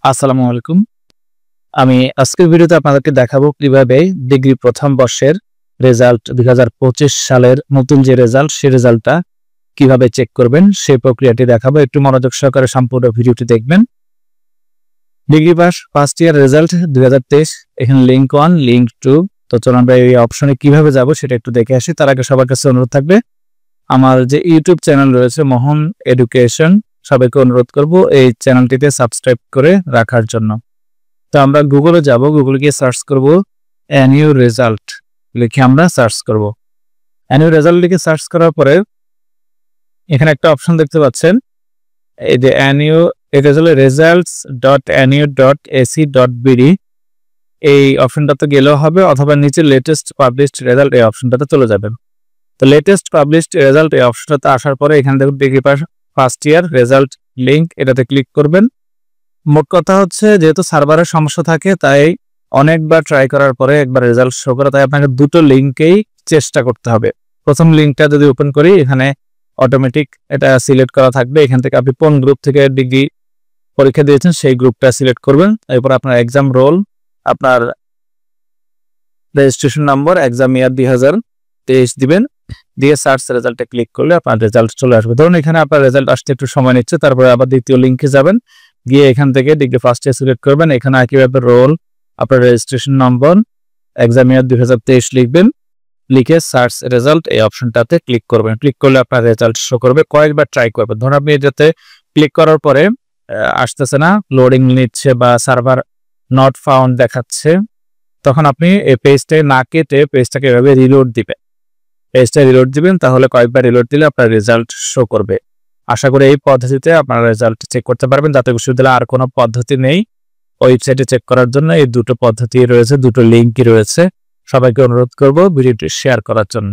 আসসালামু আলাইকুম। আমি আজকের ভিডিওতে আপনাদেরকে দেখাবো কিভাবে ডিগ্রি প্রথম বর্ষের রেজাল্ট 2025 সালের নতুন যে রেজাল্ট সেই রেজাল্টটা কিভাবে চেক করবেন সেই প্রক্রিয়াটি দেখাবো। একটু মনোযোগ সহকারে সম্পূর্ণ ভিডিওটি দেখবেন। Degree pass first year result 2023, এখানে লিঙ্ক 1 লিঙ্ক 2। তো চলুন আমরা এই অপশনে কিভাবে যাব সেটা একটু দেখে আসি। তার আগে সবার কাছে অনুরোধ থাকবে, আমার যে ইউটিউব চ্যানেল রয়েছে মোহন এডুকেশন, সবাইকে অনুরোধ করব এই চ্যানেলটিতে সাবস্ক্রাইব করে রাখার জন্য। তো আমরা গুগলে যাব, গুগলে গিয়ে সার্চ করব অ্যানিউ রেজাল্ট লিখে আমরা সার্চ করব। অ্যানিউ রেজাল্ট লিখে সার্চ করার পরে এখানে একটা অপশন দেখতে পাচ্ছেন, এই যে অ্যানিউ, এটা হলো results.anu.ac.bd। এই অপশনটাতে গেলেও হবে, অথবা নিচে লেটেস্ট পাবলিশড রেজাল্ট এই অপশনটাতে চলে যাবেন। তো লেটেস্ট পাবলিশড রেজাল্ট এই অপশনটাতে আসার পরে এখানে দেখুন degree pass first year result link, এটাতে ক্লিক করবেন। মোট কথা হচ্ছে যেহেতু সার্ভারের সমস্যা থাকে তাই অনেকবার ট্রাই করার পরে একবার রেজাল্ট শো করে, তাই আপনাকে দুটো লিঙ্কেই চেষ্টা করতে হবে। প্রথম লিঙ্কটা যদি ওপেন করি, এখানে অটোমেটিক এটা সিলেক্ট করা থাকবে। এখান থেকে আপনি কোন গ্রুপ থেকে ডিগ্রি পরীক্ষা দিয়েছেন সেই গ্রুপটা সিলেক্ট করবেন। এরপর আপনার এক্সাম রোল, আপনার রেজিস্ট্রেশন নম্বর, এক্সাম ইয়ার 2023 দিবেন, দিয়ে সার্চ রেজাল্টে ক্লিক করলে আপনার রেজাল্ট চলে আসবে। ধরুন এখানে আপনার রেজাল্ট আসতে একটু সময় নিচ্ছে, তারপরে আবার দ্বিতীয় লিঙ্কে যাবেন, গিয়ে এখান থেকে ডিগ্রি ফার্স্ট ইয়ার সিলেক্ট করবেন। এখানে একইভাবে রোল, আপনার রেজিস্ট্রেশন নম্বর, এক্সাম ইয়ার 2023 লিখবেন, লিখে সার্চ রেজাল্ট এই অপশনটাতে ক্লিক করবেন। ক্লিক করলে আপনার রেজাল্ট শো করবে। কয়েকবার ট্রাই করবেন। ধরুন আপনি এটাতে ক্লিক করার পরে আসতেছে না, লোডিং নিচ্ছে বা সার্ভার নট ফাউন্ড দেখাচ্ছে, তখন আপনি এই পেজটাকে না কেটে পেজটাকে এভাবে রিলোড দিবেন। পেজটা রিলোড দিবেন, তাহলে কয়েকবার রিলোড দিলে আপনার রেজাল্ট শো করবে। আশা করি এই পদ্ধতিতে আপনারা রেজাল্ট চেক করতে পারবেন। জাতীয় বিশ্ববিদ্যালয়ে আর কোনো পদ্ধতি নেই ওয়েবসাইটে চেক করার জন্য, এই দুটো পদ্ধতি রয়েছে, দুটো লিঙ্কই রয়েছে। সবাইকে অনুরোধ করব ভিডিওটি শেয়ার করার জন্য।